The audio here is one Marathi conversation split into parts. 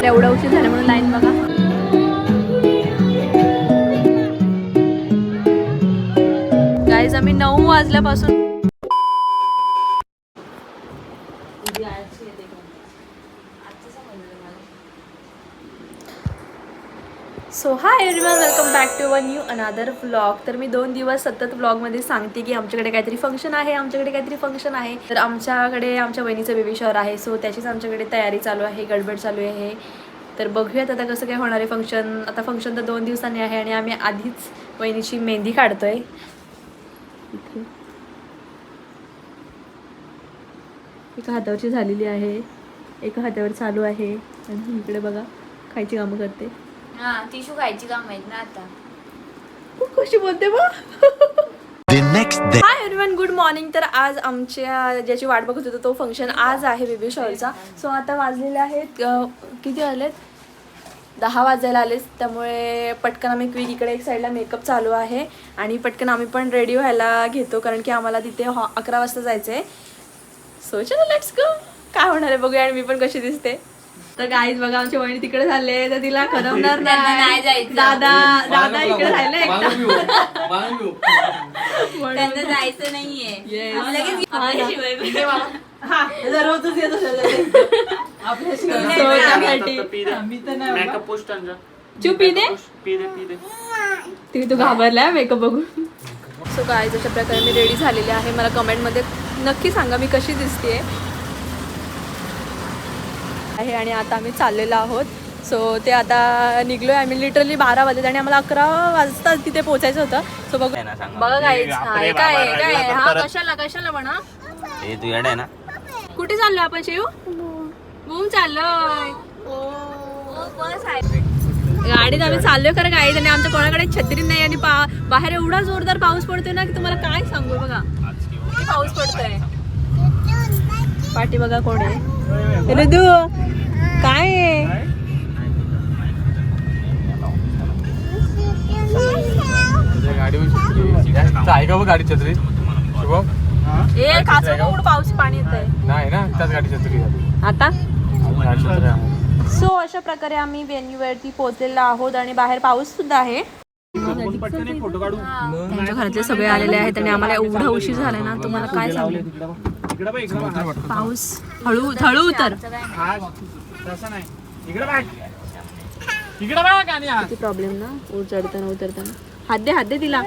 आम्हाला एवढा उशीर झाला म्हणून लाईन बघा. गाईज आम्ही 9 वाजल्यापासून so hi everyone, welcome back to a new another vlog. तर मी 2 दिवस सतत व्लॉगमध्ये सांगते की आमच्याकडे काहीतरी फंक्शन आहे. तर आमच्याकडे आमच्या वहिनीचं बेबी शॉवर आहे. सो त्याचीच आमच्याकडे तयारी चालू आहे, गडबड चालू आहे. तर बघूयात आता कसं काय होणार आहे फंक्शन. आता फंक्शन तर 2 दिवसांनी आहे आणि आम्ही आधीच वहिनीची मेहंदी काढतोय. एका हातावरची झालेली आहे, एका हातावर चालू आहे आणि इकडे बघा खायची कामं करते. हा टिशू खायची काम माहित ना आता. कशी बोलते बा. Hi everyone, good morning. तर आज आमच्या ज्याची वाट बघत होतो तो फंक्शन आज आहे बेबी शॉवरचा. सो आता वाजलेले आहेत किती वाजलेत, 10 वाजायला आलेच. त्यामुळे पटकन आम्ही क्विक इकडे एक साईडला मेकअप चालू आहे आणि पटकन आम्ही पण रेडी व्हायला घेतो कारण की आम्हाला तिथे 11 वाजता जायचं आहे. सो चलो लेट्स गो. काय होणार आहे बघूया आणि मी पण कशी दिसते. तर गाईज बघा आमची वहिनी तिकडे झाले तर तिला करमणार नाही जायचं. दादा इकडे राहिले त्यांना जायचं नाहीये. तू घाबरलाय मेकअप बघून. सो गाईज अशा प्रकारे मी रेडी झालेली आहे. मला कमेंटमध्ये नक्की सांगा मी कशी दिसते आहे. आणि आता आम्ही चाललेलो आहोत. सो ते आता निघलो आहे आम्ही. लिटरली 12 वाजले आणि आम्हाला 11 वाजता तिथे पोहोचायचं होतं. सो बघा गाईज काय हा कशाला म्हणा तू येड आहे ना. कुठे चाललोय आपण शिव? बूम चाललोय गाडीत आम्ही चाललोय खरं गाईज. आणि आमच्या कोणाकडे छत्री नाही आणि बाहेर एवढा जोरदार पाऊस पडतोय ना की तुम्हाला काय सांगू. बघा किती पाऊस पडतोय. पाठी बघा कोण आहे ऋतू काय आहे. गाडी छत्री ए कासव पाऊस पाणी येत आहे नाही ना, त्याच गाडी छत्री आता. सो अशा प्रकारे आम्ही वेन्यूवरती पोहोचलेलो आहोत आणि बाहेर पाऊस सुद्धा आहे. त्यांच्या घरातले सगळे आलेले आहेत आणि आम्हाला एवढा उशीर झालाय ना तुम्हाला काय सांगू. पाऊस हळू उतर. किती प्रॉब्लेम ना चढताना उतरताना. हात दे तिला.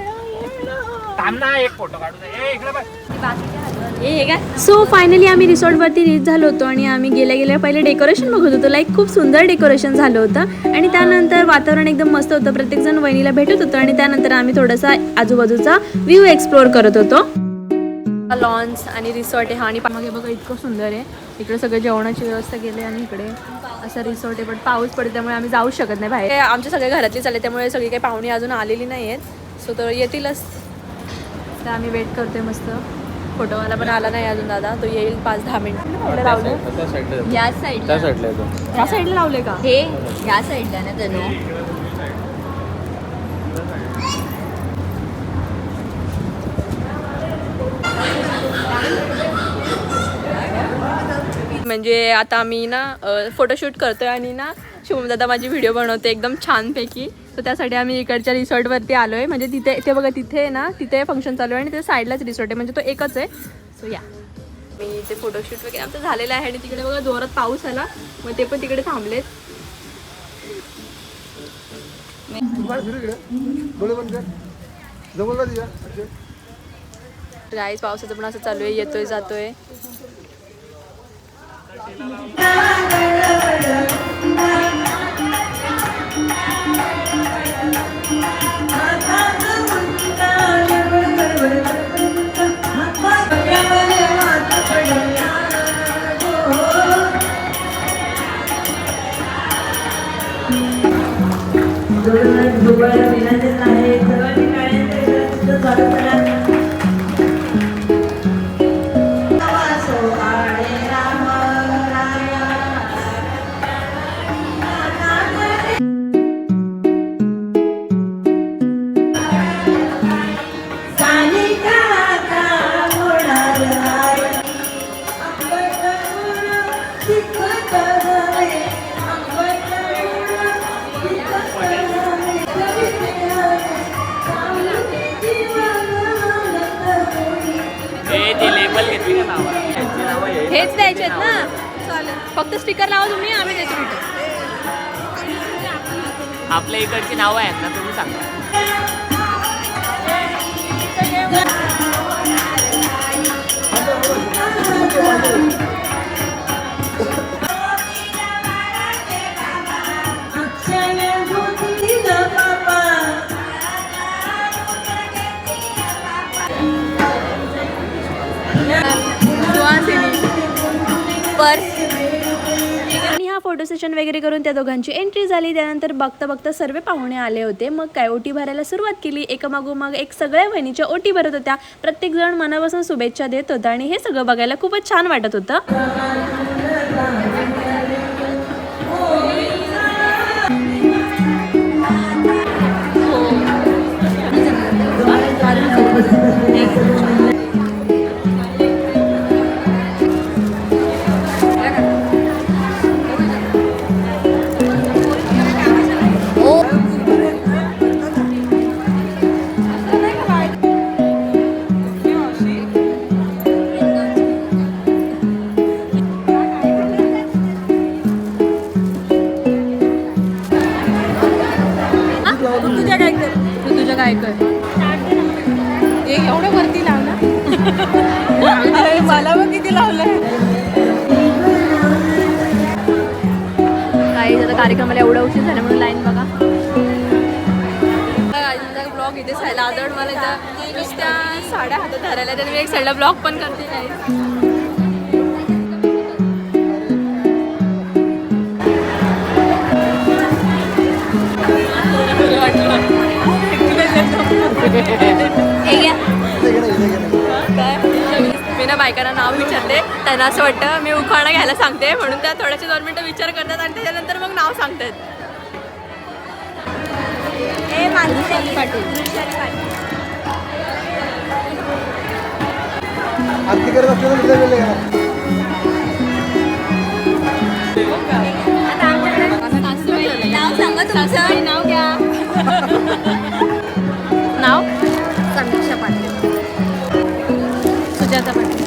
सो फायनली आम्ही रिसॉर्टवरती रीच झालो होतो आणि आम्ही गेल्या पहिले डेकोरेशन बघत होतो. लाईक खूप सुंदर डेकोरेशन झालं होतं आणि त्यानंतर वातावरण एकदम मस्त होतं. प्रत्येकजण वहिनीला भेटत होतं आणि त्यानंतर आम्ही थोडासा आजूबाजूचा व्ह्यू एक्सप्लोर करत होतो. लॉन्स आणि रिसॉर्ट आहे हा. आणि मागे बघा इतकं सुंदर आहे. इकडे सगळं जेवणाची व्यवस्था केली आणि इकडे असं रिसॉर्ट आहे. पण पाऊस पडते त्यामुळे आम्ही जाऊ शकत नाही बाहेर. आमच्या सगळे घरातली चालले त्यामुळे सगळी काही पाहुणी अजून आलेली नाही आहेत. सो तर येतीलच. तर आम्ही वेट करतोय मस्त. फोटोवाला पण आला नाही अजून दादा. तो येईल 5-10 मिनिट. लावले या साईडला लावले का हे या साईडला ना जणू. म्हणजे आता आम्ही ना फोटोशूट करतोय आणि ना शिवमदादा माझी व्हिडिओ बनवते एकदम छानपैकी. सो त्यासाठी आम्ही इकडच्या रिसॉर्टवरती आलो आहे. म्हणजे तिथे बघा तिथे ना तिथे फंक्शन चालू आहे आणि तिथे साईडलाच रिसॉर्ट आहे. म्हणजे तो एकच आहे. सो या मी ते फोटोशूट वगैरे आमचं झालेलं आहे. आणि तिकडे बघा जोरात पाऊस आला मग ते पण तिकडे थांबलेत. गाईस पावसाचं पण असं चालू आहे, येतोय जातोय. हेच द्यायचे आहेत ना. चालेल, फक्त स्टिकर लावा तुम्ही, आम्ही देतो भेटू. आपल्या इकडची नावं आहेत ना, तुम्ही सांगा. आणि हा फोटो सेशन वगैरे करून त्या दोघांची एंट्री झाली. त्यानंतर बघता बघता सर्व पाहुणे आले होते. मग काय ओटी भरायला सुरुवात केली. एकामागोमाग एक सगळ्या बहिणीच्या ओटी भरत होत्या. प्रत्येक जण मनापासून शुभेच्छा देत होता आणि हे सगळं बघायला खूपच छान वाटत होतं. तुझ्या काय कर एवढं वरती लावला. मला पण किती लावलंय. काही जरा कार्यक्रमाला एवढा उशीर झाला म्हणून लाईन बघा. ब्लॉग इथे सायला आदळ मला इथं नुसत्या साड्या हातात धरायला, त्याने मी एक साईडला ब्लॉग पण करते नाही. मी ना बायकांना नाव विचारते, त्यांना असं वाटतं मी उखाणा घ्यायला सांगते म्हणून त्या थोड्याशा 2 मिनिटं विचार करतात आणि त्याच्यानंतर मग नाव सांगतात. नाव सांगा तुमचं. नाव घ्या. नाव समीक्षा पाटील. सुजाता पाटील.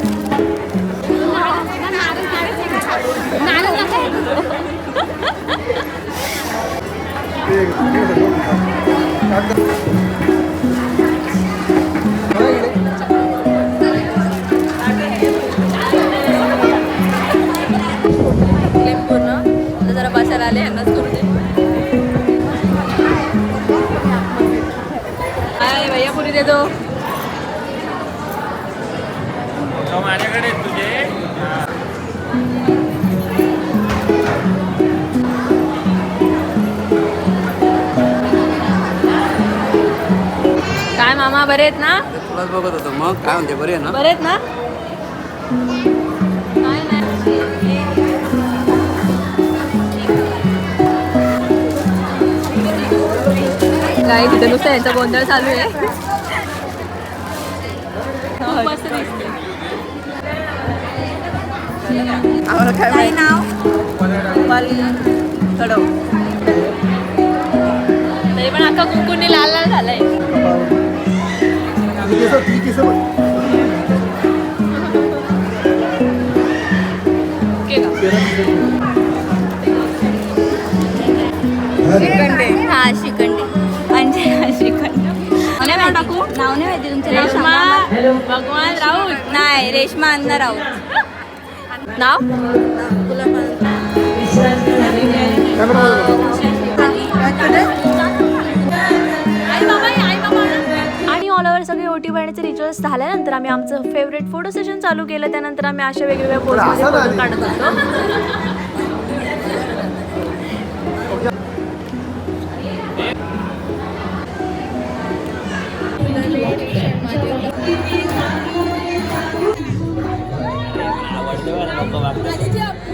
पूर्ण जरा बसायला आले यांनाच करू दे. हाय भैया पुरी दे दो. माझ्याकडे तुझे काय मामा बरे आहेत ना. तुलाच बघत होतो. मग काय म्हणते, बरे आहे ना. बरे आहेत ना. काय तिथे नुसतं यांचा गोंधळ चालू आहे. आम्हाला काय नाव थोडं तरी पण अख्खा कुंकुनी लाल लाल झालंय. शिकंडे. हा शिकंडे. अंजना शिकंडे. टाकू नाव नाही माहिती तुमचं. रेश्मा भगवान राऊत. नाही, रेश्मा अण्णा राऊत. नाव आणि ऑल ओव्हर सगळे ओटी भरण्याचे रिच्युअल्स झाल्यानंतर आम्ही आमचं फेवरेट फोटो सेशन चालू केलं. त्यानंतर आम्ही अशा वेगवेगळ्या पोजमध्ये फोटो काढत होतो.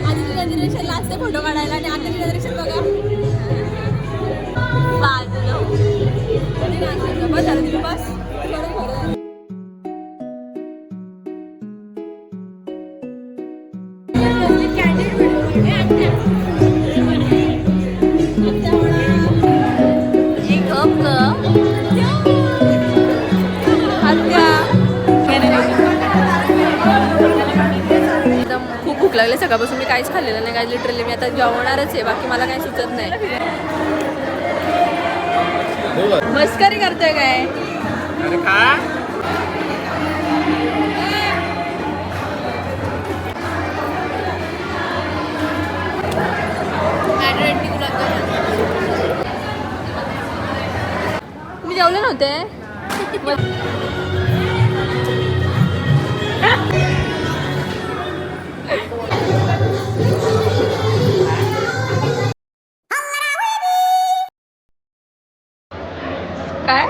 आधीची जनरेशन लागते फोटो काढायला आणि आताची जनरेशन बघा बस. लागले. सकाळपासून मी काहीच खाल्लेलं नाही, काय लिटरली मी आता जेवणारच आहे, बाकी मला काही सुचत नाही. मस्करी करतोय काय? अरे खा. मी जेवले नव्हते. काय?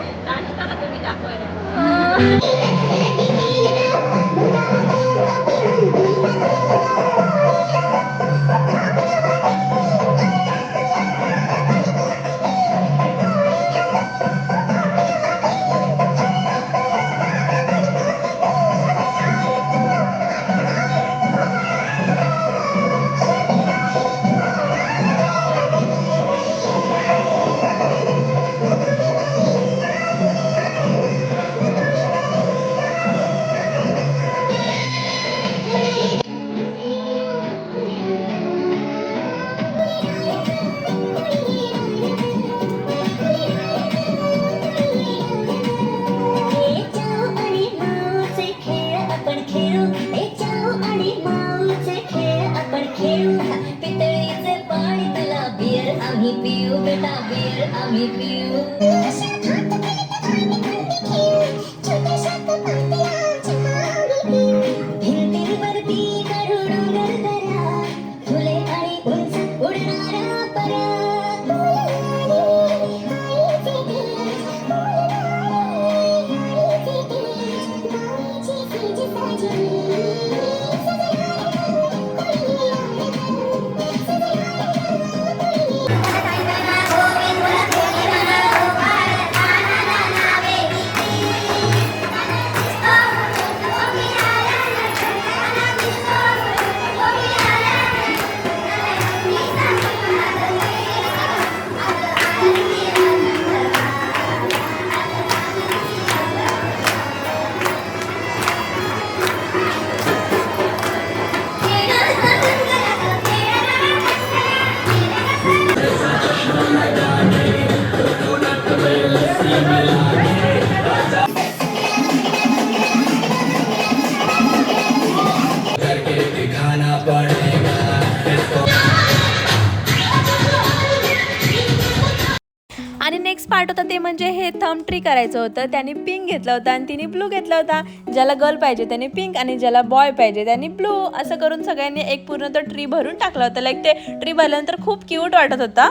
आणि नेक्स्ट पार्ट होता ते म्हणजे हे थंब ट्री करायचं होतं. त्याने पिंक घेतला होता आणि तिने ब्लू घेतला होता. ज्याला गर्ल पाहिजे त्याने पिंक आणि ज्याला बॉय पाहिजे त्याने ब्लू, असं करून सगळ्यांनी एक पूर्ण तो ट्री भरून टाकला होता. लाईक ते ट्री भरल्यानंतर खूप क्यूट वाटत होता.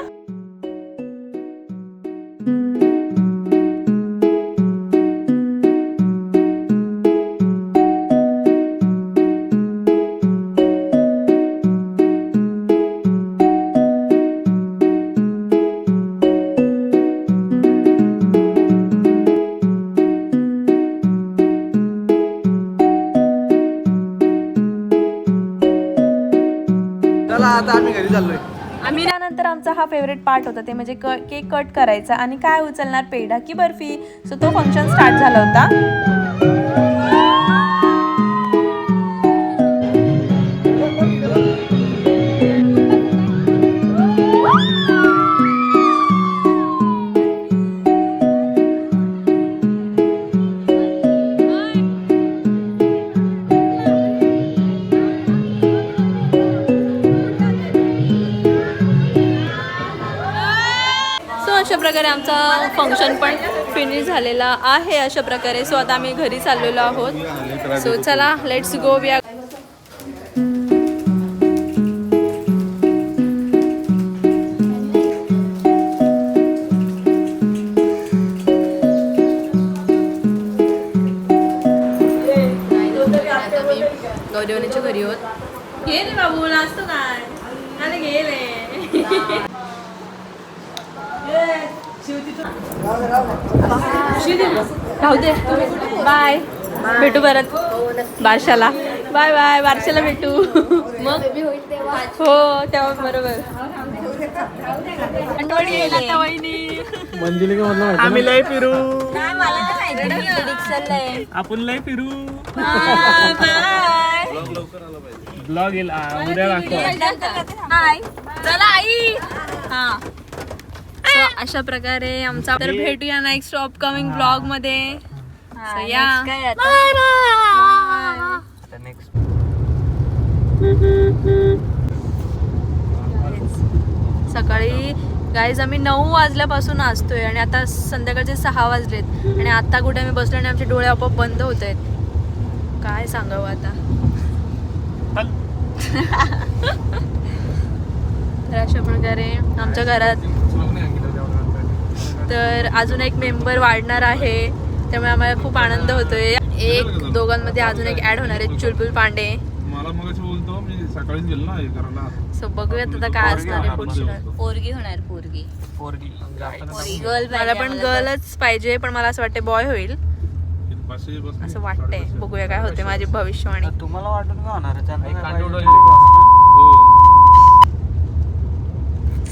आता आम्ही घरी चाललोय. आम्ही त्यानंतर आमचा हा फेवरेट पार्ट होता ते म्हणजे केक कट करायचा आणि काय उचलणार, पेढा की बर्फी. सो तो फंक्शन स्टार्ट झाला होता. अशा प्रकारे आमचा फंक्शन पण फिनिश झालेला आहे अशा प्रकारे. सो आता आम्ही घरी चाललेलो आहोत. सो चला लेट्स गो. वी आर गौरीवणीच्या घरी होत. घे रे बाबू, नाचतो काय? अरे गेले. राहू दे. बाय, भेटू परत बारशाला. बाय बाय, बारशाला भेटू. मग हो तेव्हा बरोबर. आम्ही लय फिरू. डिक्सनला आहे. आपण लय फिरू. बाय. ब्लॉग येईल उद्या दाखवा. हाय चला आई हा So, अशा प्रकारे आमचा तर भेटूया नेक्स्ट अपकमिंग ब्लॉग मध्ये. So, या काय आता सकाळी गाईज आम्ही 9 वाजल्यापासून असतोय आणि आता संध्याकाळचे 6 वाजलेत आणि आता कुठे आम्ही बसलो आणि आमचे डोळे आपोआप बंद होत आहेत. काय सांगावं आता. तर अशा प्रकारे आमच्या घरात तर अजून एक मेंबर वाढणार आहे त्यामुळे आम्हाला खूप आनंद होतोय. दोघांमध्ये अजून एक ऍड होणार आहे चुलबुल पांडे. मला मगाशी बोलतो मी सकाळीच गेलो ना हे करायला. सो बघूयात आता काय असणार आहे पुढचं. पोरगी होणार पोरगी गर्ल मला पण गर्लच पाहिजे पण मला असं वाटतं बॉय होईल पाचशे बस असं वाटतंय. बघूया काय होते माझी भविष्यवाणी. तुम्हाला वाटून का होणार आहे? त्यांना काय पाहिजे?